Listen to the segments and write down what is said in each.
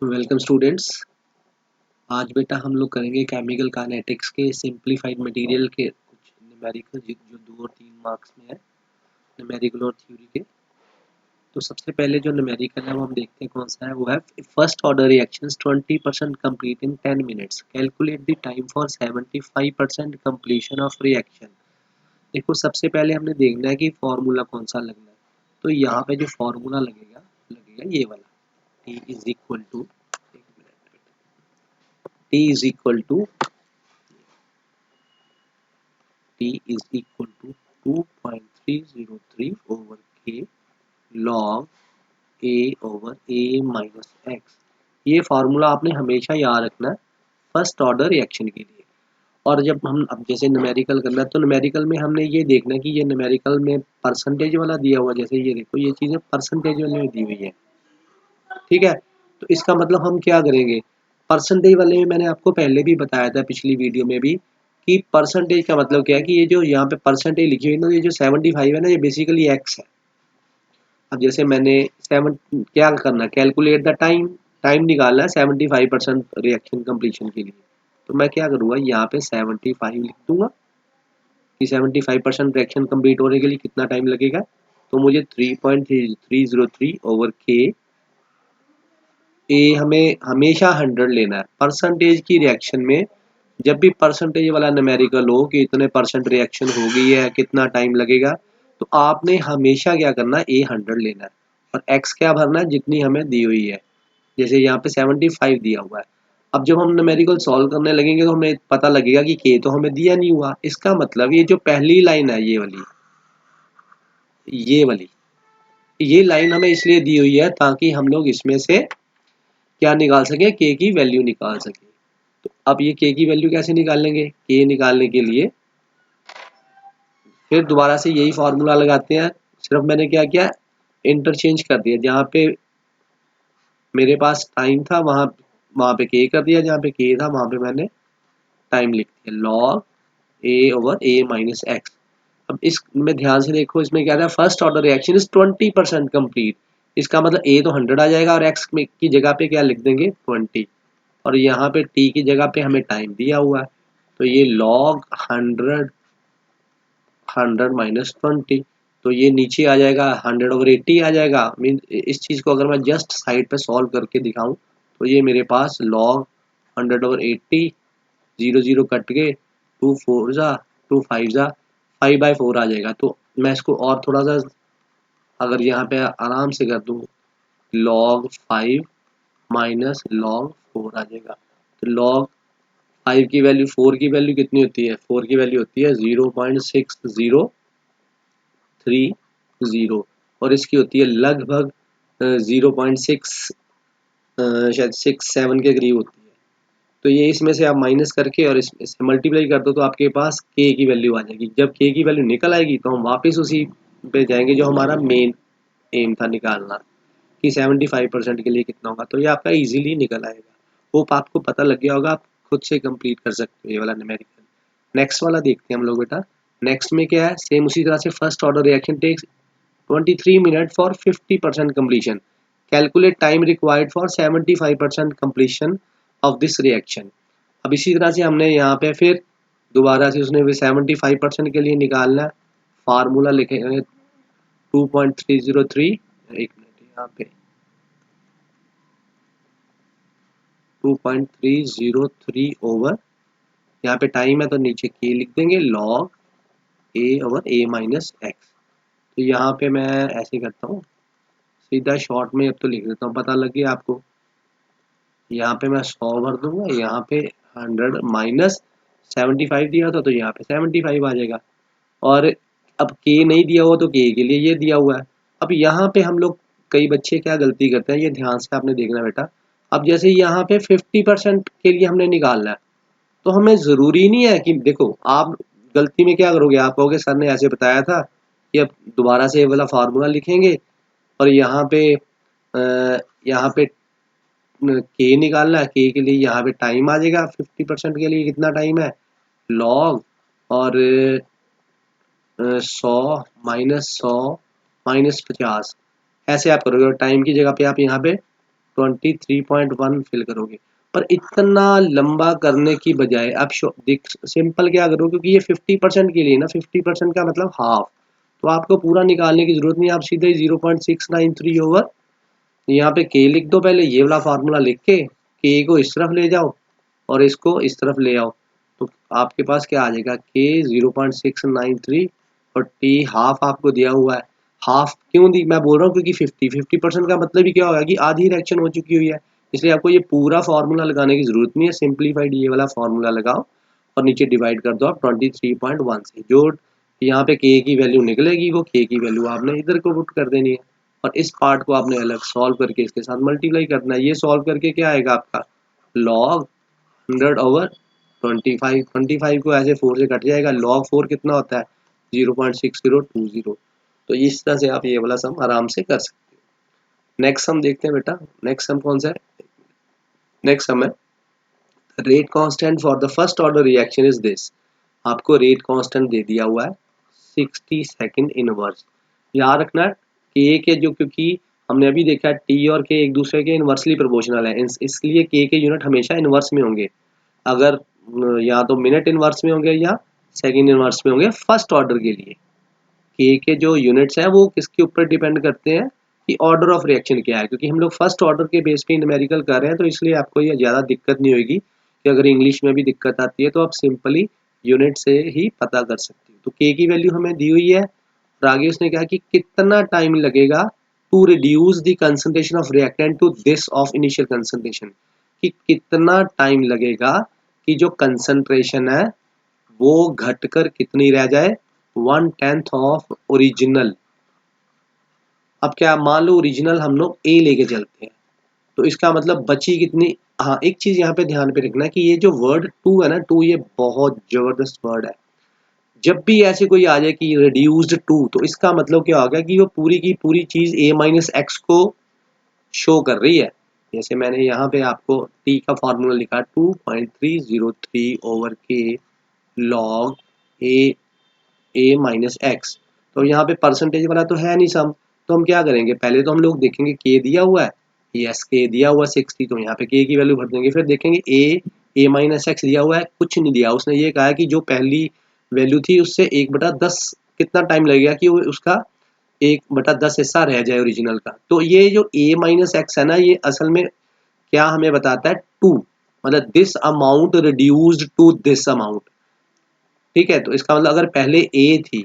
Welcome students. आज बेटा हम लोग करेंगे केमिकल काइनेटिक्स के सिंपलीफाइड मटेरियल के कुछ न्यूमेरिकल जो 2 और 3 मार्क्स में है, न्यूमेरिकल और थ्योरी के। तो सबसे पहले जो न्यूमेरिकल है वो हम देखते हैं कौन सा है। वो है first order reactions 20% complete in 10 minutes, calculate the time for 75% completion of reaction. देखो सबसे पहले हमने देखना है कि फॉर्मूला कौन सा लगना है। तो यहाँ पे जो फॉर्मूला लगेगा लगेगा ये वाला, T is equal to T is equal to T is equal to 2.303 over K log A over A minus X। ये फार्मूला आपने हमेशा याद रखना है फर्स्ट ऑर्डर रिएक्शन के लिए। और जब हम अब जैसे न्यूमेरिकल करना है तो न्यूमेरिकल में हमने ये देखना है कि ये न्यूमेरिकल में परसेंटेज वाला दिया हुआ, जैसे ये देखो ये चीज़ें परसेंटेज वाले में दी हुई है, ठीक है। तो इसका मतलब हम क्या करेंगे, परसेंटेज वाले में मैंने आपको पहले भी बताया था पिछली वीडियो में भी कि परसेंटेज का मतलब क्या है कि ये जो यहाँ पे परसेंटेज लिखी हुई है ना, ये जो 75 है ना, ये बेसिकली एक्स है। अब जैसे मैंने सेवन क्या करना है, कैलकुलेट द टाइम, टाइम निकालना है 75% रिएक्शन कंप्लीशन के लिए। तो मैं क्या करूँगा, यहाँ पे 75 लिख दूंगा कि 75% रिएक्शन कंप्लीट होने के लिए कितना टाइम लगेगा। तो मुझे 3.303 ओवर के, ए हमें हमेशा 100 लेना है परसेंटेज की रिएक्शन में। जब भी परसेंटेज वाला न्यूमेरिकल हो कि इतने परसेंट रिएक्शन हो गई है, कितना टाइम लगेगा, तो आपने हमेशा क्या करना है, ए 100 लेना है और एक्स क्या भरना है जितनी हमें दी हुई है। जैसे यहाँ पे 75 दिया हुआ है। अब जब हम न्यूमेरिकल सॉल्व करने लगेंगे तो हमें पता लगेगा कि के तो हमें दिया नहीं हुआ। इसका मतलब ये जो पहली लाइन है, ये वाली ये लाइन हमें इसलिए दी हुई है ताकि हम लोग इसमें से क्या निकाल सके, के की वैल्यू निकाल सके। तो अब ये के की वैल्यू कैसे निकालेंगे, के निकालने के लिए फिर दोबारा से यही फॉर्मूला लगाते हैं। सिर्फ मैंने क्या किया, इंटरचेंज कर दिया। जहाँ पे मेरे पास टाइम था वहां वहां पे के कर दिया, जहाँ पे के था वहां पे मैंने टाइम लिख दिया, लॉग ए ओवर ए माइनस एक्स। अब इसमें ध्यान से देखो, इसमें क्या था, first order reaction is 20% complete. इसका मतलब ए तो 100 आ जाएगा और एक्स की जगह पे क्या लिख देंगे, 20। और यहाँ पे टी की जगह पे हमें टाइम दिया हुआ है, तो ये लॉग 100 माइनस 20। तो ये नीचे आ जाएगा 100/80 आ जाएगा। मीन इस चीज़ को अगर मैं जस्ट साइड पे सॉल्व करके दिखाऊं तो ये मेरे पास लॉग 100/80, 0 0 कट के 2 4 जा 2 5 जा 5/4 आ जाएगा। तो मैं इसको और थोड़ा सा अगर यहाँ पे आराम से कर दूं, लॉग 5 माइनस लॉग 4 आ जाएगा। तो लॉग 5 की वैल्यू, 4 की वैल्यू कितनी होती है, 4 की वैल्यू होती है 0.6030 और इसकी होती है लगभग 0.6 शायद 6 7 के करीब होती है। तो ये इसमें से आप माइनस करके और इससे मल्टीप्लाई कर दो तो आपके पास के की वैल्यू आ जाएगी। जब के की वैल्यू निकल आएगी तो हम वापस उसी पे जाएंगे जो हमारा मेन एम था निकालना, कि 75% के लिए कितना होगा। तो ये आपका इजीली निकल आएगा। होप आपको पता लग गया होगा, आप खुद से कंप्लीट कर सकते हो ये वाला न्यूमेरिकल। नेक्स्ट वाला देखते हैं हम लोग बेटा। नेक्स्ट में क्या है, सेम उसी तरह से first order reaction takes 23 minute for 50% completion, calculate time required for 75% completion of this reaction. अब इसी तरह से हमने यहाँ पे फिर दोबारा से उसने भी 75% के लिए निकालना है। फार्मूला लिखेंगे 2.303, एक मिनट यहाँ पे 2.303 ओवर, यहाँ पे टाइम है तो नीचे के लिख देंगे, लॉग ए ओवर ए माइनस एक्स। तो यहाँ पे मैं ऐसे करता हूँ, सीधा शॉर्ट में अब तो लिख देता हूँ, पता लग गया आपको। यहाँ पे मैं 100 भर दूंगा, यहाँ पे 100 माइनस 75 दिया था तो यहाँ पे 75 आ जाएगा। और अब के नहीं दिया हुआ तो के लिए ये दिया हुआ है। अब यहाँ पे हम लोग, कई बच्चे क्या गलती करते हैं, ये ध्यान से आपने देखना बेटा। अब जैसे यहाँ पे 50% के लिए हमने निकालना है, तो हमें ज़रूरी नहीं है कि देखो, आप गलती में क्या करोगे, आप कहोगे सर ने ऐसे बताया था कि अब दोबारा से ये वाला फार्मूला लिखेंगे और यहाँ पे के निकालना है। के लिए यहाँ पे टाइम आ जाएगा, 50% के लिए कितना टाइम है, लॉग और 100 माइनस 50, ऐसे आप करोगे। और टाइम की जगह पे आप यहाँ पे 23.1 फिल करोगे। पर इतना लंबा करने की बजाय आप सिंपल क्या करो, क्योंकि ये 50% के लिए ना, 50% का मतलब हाफ, तो आपको पूरा निकालने की जरूरत नहीं, आप सीधे 0.693 ओवर यहाँ पे के लिख दो। पहले ये वाला फार्मूला लिख के को इस तरफ ले जाओ और इसको इस तरफ ले आओ, तो आपके पास क्या आ जाएगा, के 0.693 और टी हाफ आपको दिया हुआ है। हाफ क्यों दी मैं बोल रहा हूँ, क्योंकि 50% का मतलब ही क्या होगा कि आधी रिएक्शन हो चुकी हुई है, इसलिए आपको ये पूरा फार्मूला लगाने की जरूरत नहीं है। सिंप्लीफाइड ये वाला फार्मूला लगाओ और नीचे डिवाइड कर दो आप 23.1 से। जो यहाँ पे के की वैल्यू निकलेगी वो के की वैल्यू आपने इधर को पुट कर देनी है, और इस पार्ट को आपने अलग सॉल्व करके इसके साथ मल्टीप्लाई करना है। ये सॉल्व करके क्या आएगा आपका, लॉग 100 ओवर 25, 25 को ऐसे 4 से कट जाएगा, लॉग 4 कितना होता है 0.6020। तो इस तरह से आप ये वाला सम आराम से कर सकते हो। नेक्स्ट सम देखते हैं बेटा, नेक्स्ट सम कौन सा है, नेक्स्ट सम है rate constant for the first order reaction is this. आपको रेट कांस्टेंट दे दिया हुआ है 60 सेकंड इनवर्स। याद रखना के के जो, क्योंकि हमने अभी देखा टी और के एक दूसरे के इनवर्सली प्रोपोर्शनल है, इसलिए के यूनिट हमेशा इनवर्स में होंगे। अगर या तो मिनट इनवर्स में होंगे या सेकंड इनवर्स में होंगे फर्स्ट ऑर्डर के लिए। के जो यूनिट्स हैं वो किसके ऊपर डिपेंड करते हैं कि ऑर्डर ऑफ रिएक्शन क्या है, क्योंकि हम लोग फर्स्ट ऑर्डर के बेस पे न्यूमेरिकल कर रहे हैं, तो इसलिए आपको ये ज़्यादा दिक्कत नहीं होगी कि अगर इंग्लिश में भी दिक्कत आती है तो आप सिंपली यूनिट से ही पता कर सकते हो। तो के की वैल्यू हमें दी हुई है और आगे उसने कहा कि कितना टाइम लगेगा to reduce the concentration of reactant to this of initial concentration, कि कितना टाइम लगेगा कि जो कंसंट्रेशन है वो घटकर कितनी रह जाए, 1/10 ऑफ ओरिजिनल। अब क्या मान लो ओरिजिनल हम लोग ए लेके चलते हैं, तो इसका मतलब बची कितनी। हाँ एक चीज यहाँ पे ध्यान पे रखना है कि ये जो वर्ड टू है ना, टू ये बहुत जबरदस्त वर्ड है। जब भी ऐसे कोई आ जाए कि रिड्यूस्ड टू, तो इसका मतलब क्या होगा कि वो पूरी की पूरी चीज a माइनस एक्स को शो कर रही है। जैसे मैंने यहाँ पे आपको t का फॉर्मूला लिखा 2.303 ओवर के लॉग ए माइनस एक्स। तो यहाँ पे परसेंटेज वाला तो है नहीं सम, तो हम क्या करेंगे, पहले तो हम लोग देखेंगे के दिया हुआ है, यस के दिया हुआ 60, तो यहाँ पे के की वैल्यू भर देंगे। फिर देखेंगे ए माइनस एक्स दिया हुआ है, कुछ नहीं दिया, उसने ये कहा है कि जो पहली वैल्यू थी उससे 1/10 कितना टाइम लगेगा कि वो उसका 1/10 हिस्सा रह जाए ओरिजिनल का। तो ये जो ए माइनस एक्स है ना, ये असल में क्या हमें बताता है, टू, मतलब this amount reduced to this amount. ठीक है, तो इसका मतलब अगर पहले ए थी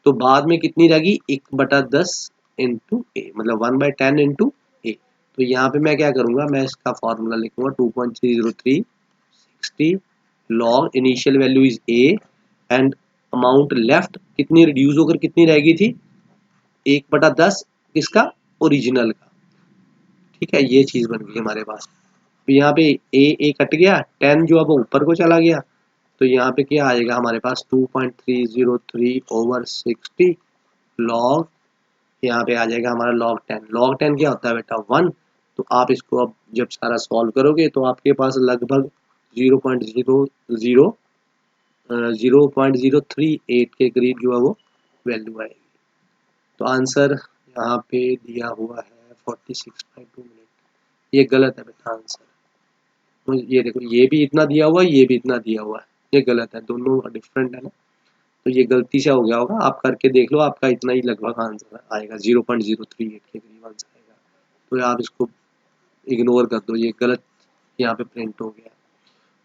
तो बाद में कितनी रहेगी 1/10 इंटू ए, मतलब 1/10 इंटू ए। तो यहाँ पे मैं क्या करूंगा, मैं इसका फॉर्मूला लिखूंगा 2.303 log initial value is A and amount left कितनी रिड्यूस होकर कितनी रहेगी थी 1/10 किसका, ओरिजिनल का। ठीक है, ये चीज बन गई हमारे पास। तो यहाँ पे ए कट गया, 10 जो अब ऊपर को चला गया, तो यहाँ पे क्या आएगा हमारे पास 2.303 ओवर 60 लॉग, यहाँ पे आ जाएगा हमारा लॉग 10। लॉग 10 क्या होता है बेटा 1। तो आप इसको अब जब सारा सॉल्व करोगे तो आपके पास लगभग 0.038 के करीब जो है वो वैल्यू आएगी। तो आंसर यहाँ पे दिया हुआ है 46.2 मिनट। ये गलत है बेटा आंसर। तो ये देखो, ये भी इतना दिया हुआ है, ये भी इतना दिया हुआ है, ये गलत है, दोनों डिफरेंट है ना। तो ये गलती से हो गया होगा, आप करके देख लो, आपका इतना ही लगभग आंसर आएगा, 0.038 के करीब आंसर आएगा। तो आप इसको इग्नोर कर दो, ये गलत यहाँ पे प्रिंट हो गया।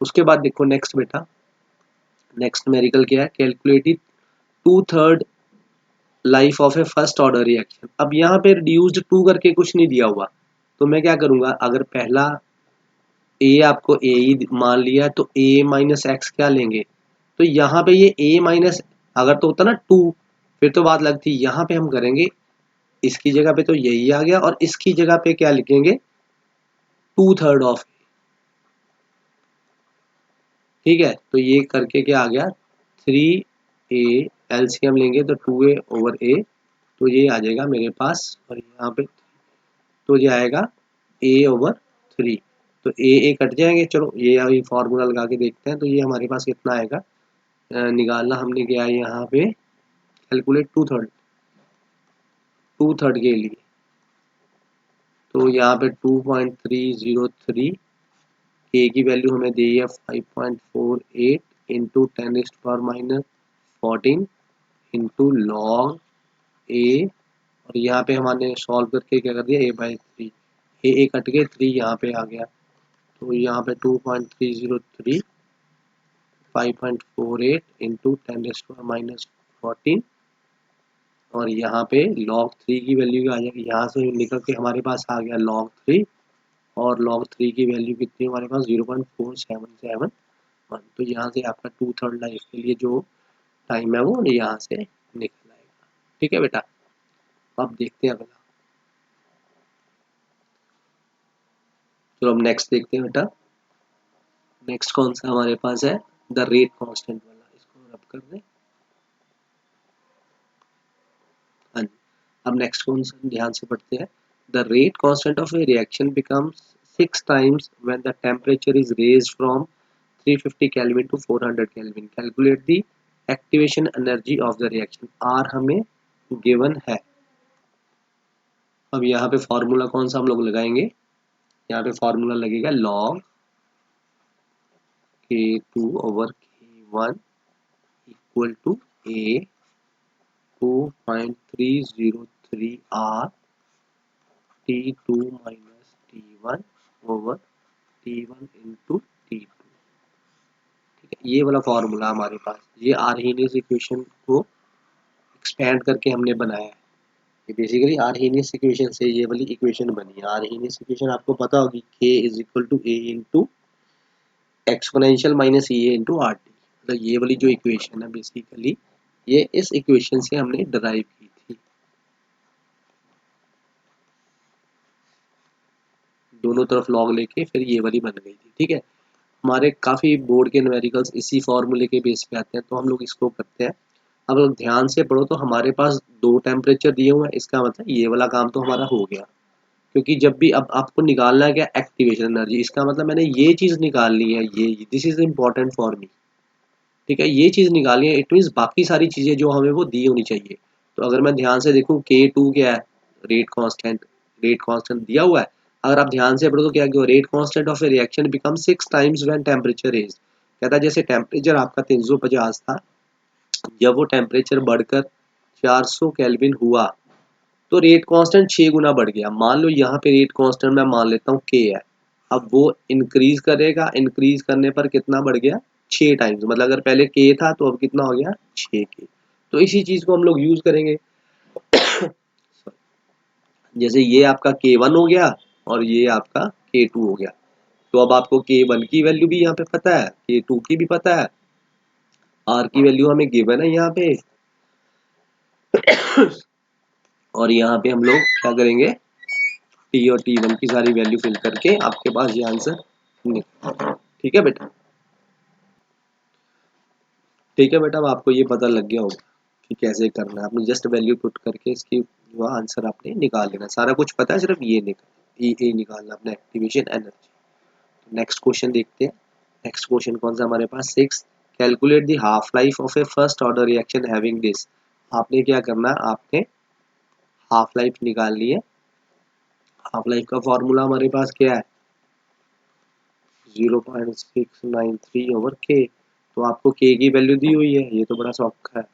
उसके बाद देखो नेक्स्ट बेटा, नेक्स्ट न्यूमेरिकल क्या है, calculated 2/3 life of A first order reaction. अब यहाँ पे रिड्यूस्ड टू करके कुछ नहीं दिया हुआ, तो मैं क्या करूंगा, अगर पहला ए आपको ए ही मान लिया तो ए माइनस एक्स क्या लेंगे, तो यहाँ पे ये ए माइनस अगर तो होता ना टू, फिर तो बात लगती। यहाँ पे हम करेंगे इसकी जगह पे तो यही आ गया, और इसकी जगह पे क्या लिखेंगे 2/3 ऑफ। ठीक है, तो ये करके क्या आ गया 3a, एलसीएम लेंगे तो 2a ओवर a, तो ये आ जाएगा मेरे पास, और यहाँ पे तो ये आएगा a ओवर 3। तो ए कट जाएंगे, चलो ये अभी फॉर्मूला लगा के देखते हैं। तो ये हमारे पास कितना आएगा, निकालना हमने क्या है यहाँ पे, कैलकुलेट 2/3 के लिए। तो यहाँ पे 2.303 के की वैल्यू हमें दी है 5.48 इंटू 10⁻14 इंटू लॉग ए, और यहाँ पे हमने सॉल्व करके क्या कर दिया a/3, ए कट के 3 यहाँ पे आ गया, तो यहाँ पे 2.303 5.48 इंटू 10⁻14, और यहाँ पे log 3 की वैल्यू आ जाएगी, यहाँ से निकल के हमारे पास आ गया log 3, और log 3 की वैल्यू कितनी है हमारे पास 0.4771, तो यहाँ से आपका 2/3 लाइफ के लिए जो टाइम है वो यहाँ से निकल आएगा। ठीक है बेटा, अब देखते हैं अगला। तो अब नेक्स्ट देखते हैं बेटा, नेक्स्ट कौन सा हमारे पास है, द रेट कांस्टेंट वाला, इसको रब कर दें। हाँ जी, अब नेक्स्ट कौन सा ध्यान से पढ़ते हैं, the rate constant of A reaction becomes 6 times when the temperature is raised from 350 Kelvin to 400 Kelvin. Calculate the activation energy of the reaction. R हमें given है। अब यहाँ पे फॉर्मूला कौन सा हम लोग लगाएंगे, यहाँ पे फॉर्मूला लगेगा log K2/K1 equal to A 2.303 R T2 minus T1 over T1 into T2। ठीक है, ये वाला फॉर्मूला हमारे पास, ये आर्हेनियस इक्वेशन को एक्सपेंड करके हमने बनाया है। ये बेसिकली आर्हेनियस इक्वेशन से ये वाली इक्वेशन बनी है। आर्हेनियस इक्वेशन आपको पता होगी, K is equal to A into exponential minus E into R T. मतलब ये वाली जो इक्वेशन है बेसिकली ये इस इक्वेशन से हमने डराइव की थी। दोनों तरफ लॉग लेके फिर ये वाली बन गई थी। ठीक है, हमारे काफ़ी बोर्ड के न्यूमेरिकल्स इसी फॉर्मूले के बेस पे आते हैं, तो हम लोग इसको करते हैं। अब लोग ध्यान से पढ़ो, तो हमारे पास 2 टेम्परेचर दिए हुए हैं, इसका मतलब ये वाला काम तो हमारा हो गया। क्योंकि जब भी अब आपको निकालना है क्या, एक्टिवेशन एनर्जी, इसका मतलब मैंने ये चीज़ निकालनी है, ये this is important for me. ठीक है, ये चीज़ निकालनी है, इट मीन्स बाकी सारी चीज़ें जो हमें वो दी होनी चाहिए। तो अगर मैं ध्यान से देखूँ K2 क्या है, रेट कांस्टेंट दिया हुआ है। अगर आप ध्यान से पढ़ो तो क्या, rate constant of A reaction become 6 times when temperature is, कहता है जैसे टेम्परेचर आपका 350 था, जब वो टेम्परेचर बढ़कर 400 केल्विन हुआ तो रेट कांस्टेंट 6 गुना बढ़ गया। मान लो यहाँ पे रेट कांस्टेंट मैं मान लेता हूँ K है, अब वो इंक्रीज करेगा, इंक्रीज करने पर कितना बढ़ गया, 6 टाइम्स। मतलब अगर पहले K था तो अब कितना हो गया, 6K। तो इसी चीज को हम लोग यूज करेंगे। जैसे ये आपका K1 हो गया और ये आपका K2 हो गया, तो अब आपको K1 की वैल्यू भी यहाँ पे पता है, K2 की भी पता है, R की वैल्यू हमें गिवन है यहाँ पे, और यहाँ पे हम लोग क्या करेंगे, T और T1 की सारी वैल्यू फिल करके आपके पास ये आंसर निकल। ठीक है बेटा, ठीक है बेटा, अब आपको ये पता लग गया होगा कि कैसे करना है। आपने जस्ट वैल्यू पुट करके इसकी जो आंसर आपने निकाल लेना, सारा कुछ पता है, सिर्फ ये निकालना अपना एक्टिवेशन एनर्जी। नेक्स्ट क्वेश्चन देखते हैं। नेक्स्ट क्वेश्चन कौन सा हमारे पास, 6, calculate the half life of A first order reaction having this. आपने क्या करना है, आपने हाफ लाइफ निकालनी है। हाफ लाइफ का फॉर्मूला हमारे पास क्या है, 0.693/K। तो आपको K की वैल्यू दी हुई है, ये तो बड़ा सौखा है,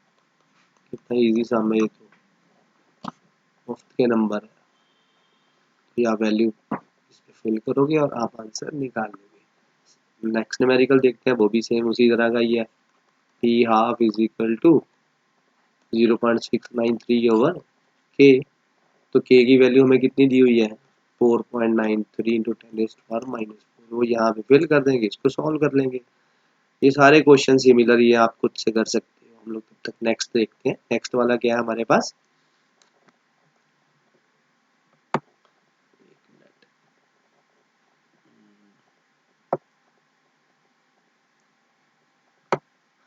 कितना इजी सा में, ये तो मुफ्त के नंबर है। तो आप वैल्यू इस पे फिल करोगे और आप आंसर निकाल लोगे। नेक्स्ट न्यूमेरिकल देखते हैं, वो भी सेम उसी तरह का ही है, P half is equal to 0.693/K। तो K की वैल्यू हमें कितनी दी हुई है, 4.93 इंटू 10⁻⁻4। वो यहाँ पे फिल कर देंगे, इसको सॉल्व कर लेंगे। ये सारे क्वेश्चन सिमिलर ही है, आप खुद से कर सकते हो। हम लोग तब तक नेक्स्ट देखते हैं। नेक्स्ट वाला क्या है हमारे पास,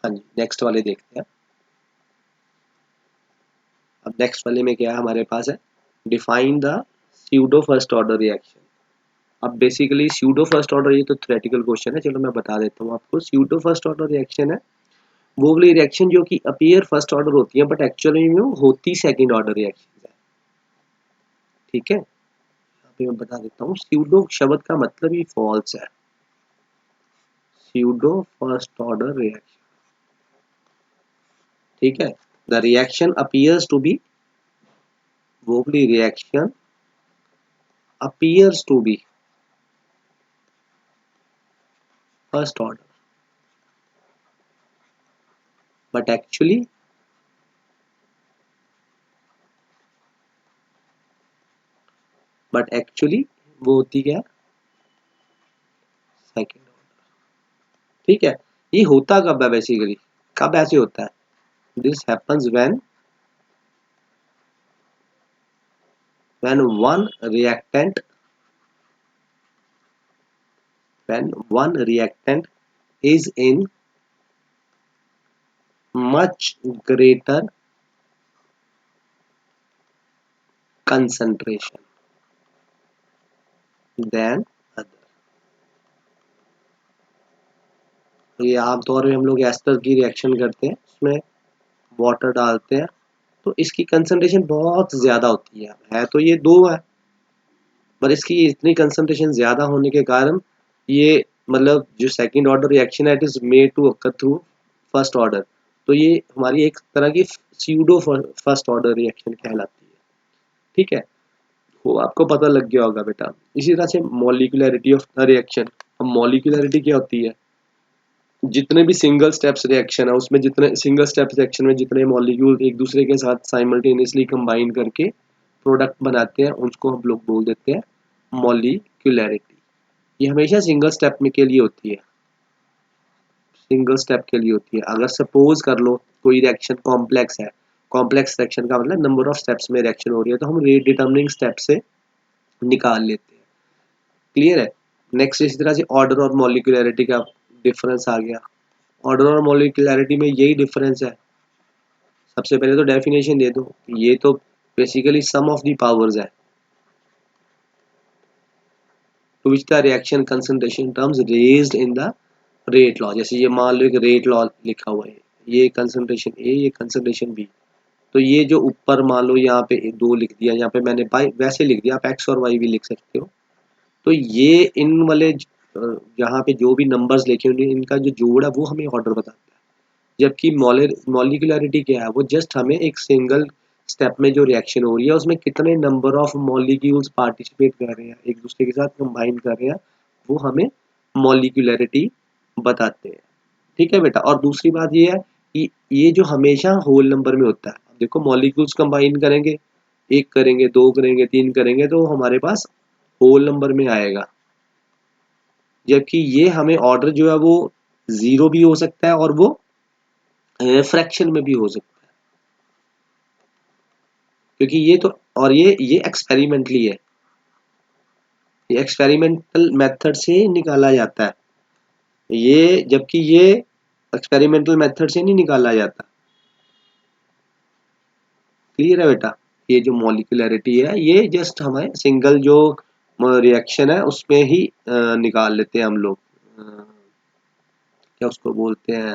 हाँ जी, नेक्स्ट वाले देखते हैं। अब नेक्स्ट वाले में क्या है हमारे पास है, define the pseudo first order reaction. अब बेसिकली स्यूडो फर्स्ट ऑर्डर, ये तो थ्योरेटिकल क्वेश्चन है, चलो मैं बता देता हूँ आपको। स्यूडो फर्स्ट ऑर्डर रिएक्शन है वो वाली रिएक्शन जो कि अपीयर फर्स्ट ऑर्डर होती है, बट एक्चुअली में वो होती सेकंड ऑर्डर रिएक्शन है। ठीक है, पे मैं बता देता हूँ, स्यूडो शब्द का मतलब ही फॉल्स है, स्यूडो फर्स्ट ऑर्डर रिएक्शन, ठीक है। The reaction appears to be, wobbly reaction appears to be first order but actually वो होती क्या, सेकंड ऑर्डर, ठीक है। ये होता कब है बेसिकली, कब ऐसे होता है, this happens when one reactant is in much greater concentration than other। ये आमतौर पे हम लोग एस्टर की रिएक्शन करते हैं, उसमें वाटर डालते हैं, तो इसकी कंसंट्रेशन बहुत ज्यादा होती है तो ये दो है, पर इसकी इतनी कंसंट्रेशन ज्यादा होने के कारण ये मतलब जो सेकंड ऑर्डर रिएक्शन है it is made to occur through first order, तो ये हमारी एक तरह की स्यूडो फर्स्ट ऑर्डर रिएक्शन कहलाती है, ठीक है। वो आपको पता लग गया होगा बेटा। इसी तरह से मॉलिक्यूलरिटी ऑफ द रिएक्शन, अब मॉलिक्यूलरिटी क्या होती है, जितने भी सिंगल स्टेप्स रिएक्शन है उसमें जितने सिंगल स्टेप्स रिएक्शन में जितने मॉलिक्यूल एक दूसरे के साथ साइमल्टेनियसली कंबाइन करके प्रोडक्ट बनाते हैं उसको हम लोग बोल देते हैं मॉलिक्यूलरिटी। ये हमेशा सिंगल स्टेप में के लिए होती है, सिंगल स्टेप के लिए होती है। अगर सपोज कर लो कोई रिएक्शन कॉम्प्लेक्स है, कॉम्प्लेक्स रिएक्शन का मतलब नंबर ऑफ स्टेप्स में रिएक्शन हो रही है, तो हम रेट डिटर्मिनिंग स्टेप से निकाल लेते हैं, क्लियर है। नेक्स्ट इसी तरह से ऑर्डर और मॉलिक्यूलरिटी का डिफरेंस आ गया। ऑर्डर और मॉलिक्यूलरिटी में यही डिफरेंस है। सबसे पहले तो डेफिनेशन दे दो, ये तो basically some of the powers है to which the reaction concentration terms raised in the rate law. जैसे ये मान लो एक रेट लॉ लिखा हुआ है, ये कंसंट्रेशन ए ये कंसंट्रेशन बी, तो ये जो ऊपर मान लो यहाँ पे दो लिख दिया, यहाँ पे मैंने बाई वैसे लिख दिया, आप एक्स और वाई भी लिख सकते हो, तो ये इन वाले यहाँ पे जो भी नंबर्स लिखे होंगे इनका जो जोड़ है वो हमें ऑर्डर बताता है। जबकि मॉलिक्यूलरिटी क्या है, वो जस्ट हमें एक सिंगल स्टेप में जो रिएक्शन हो रही है उसमें कितने नंबर ऑफ मॉलिक्यूल्स पार्टिसिपेट कर रहे हैं एक दूसरे के साथ कंबाइन कर रहे हैं, वो हमें मॉलिक्यूलरिटी बताते हैं, ठीक है बेटा। और दूसरी बात ये है कि ये जो हमेशा होल नंबर में होता है, देखो मॉलिक्यूल्स कंबाइन करेंगे, एक करेंगे दो करेंगे तीन करेंगे तो हमारे पास होल नंबर में आएगा, जबकि ये हमें ऑर्डर जो है वो जीरो भी हो सकता है और वो फ्रैक्शन में भी हो सकता है, क्योंकि ये तो और ये एक्सपेरिमेंटली है, ये एक्सपेरिमेंटल मेथड से निकाला जाता है, ये जबकि ये एक्सपेरिमेंटल मेथड से नहीं निकाला जाता, क्लियर है बेटा। ये जो मॉलिक्यूलरिटी है ये जस्ट हमें सिंगल जो रिएक्शन है उसमें ही निकाल लेते हैं हम लोग, क्या उसको बोलते हैं,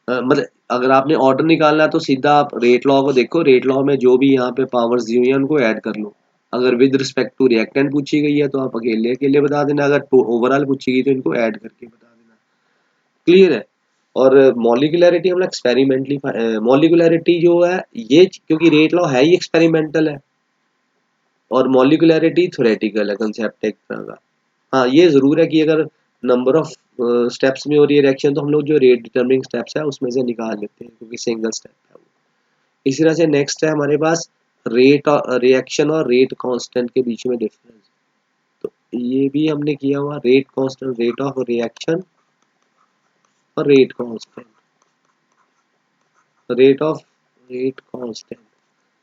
मतलब अगर आपने ऑर्डर निकालना है तो सीधा आप रेट लॉ को देखो, रेट लॉ में जो भी यहाँ पे पावर्स दी हुई है उनको ऐड कर लो। अगर विद रिस्पेक्ट टू रिएक्टेंट पूछी गई है तो आप अकेले अकेले बता देना, अगर ओवरऑल पूछी गई तो इनको ऐड करके बता देना, क्लियर है। और मॉलिक्यूलरिटी हम एक्सपेरिमेंटली मॉलिक्यूलरिटी जो है ये क्योंकि रेट लॉ है ही एक्सपेरिमेंटल है और मॉलिक्यूलरिटी थ्योरेटिकल है, कंसेप्ट एक तरह का। हाँ ये जरूर है कि अगर नंबर ऑफ स्टेप्स में हो रही है रिएक्शन तो हम लोग जो रेट डिटर्मिनिंग स्टेप्स है उसमें से निकाल लेते हैं क्योंकि सिंगल स्टेप है वो। इसी तरह से नेक्स्ट है हमारे पास रेट और रिएक्शन और रेट कांस्टेंट के बीच में डिफरेंस, तो ये भी हमने किया हुआ, rate constant, rate of reaction और rate constant, rate constant,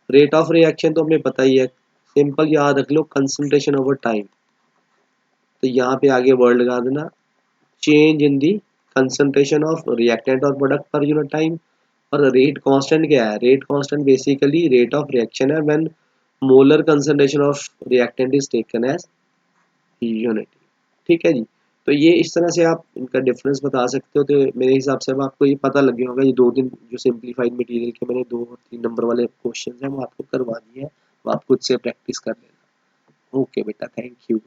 rate of reaction तो हमें पता ही है, सिंपल याद रख लो कंसंट्रेशन ओवर टाइम, तो यहाँ पे आगे वर्ड लगा देना, change in the concentration of reactant और प्रोडक्ट पर यूनिट टाइम। और रेट कांस्टेंट क्या है, rate constant basically rate of reaction है when molar concentration of reactant is taken as unit, ठीक है जी। तो ये इस तरह से आप इनका डिफरेंस बता सकते हो, तो मेरे हिसाब से अब आपको ये पता लग गया होगा, ये दो दिन जो सिंप्लीफाइड मटेरियल के मैंने 2 और 3 नंबर वाले क्वेश्चन हैं वो आपको करवा दिए हैं, वो आप खुद से प्रैक्टिस कर लेना। ओके बेटा, थैंक यू।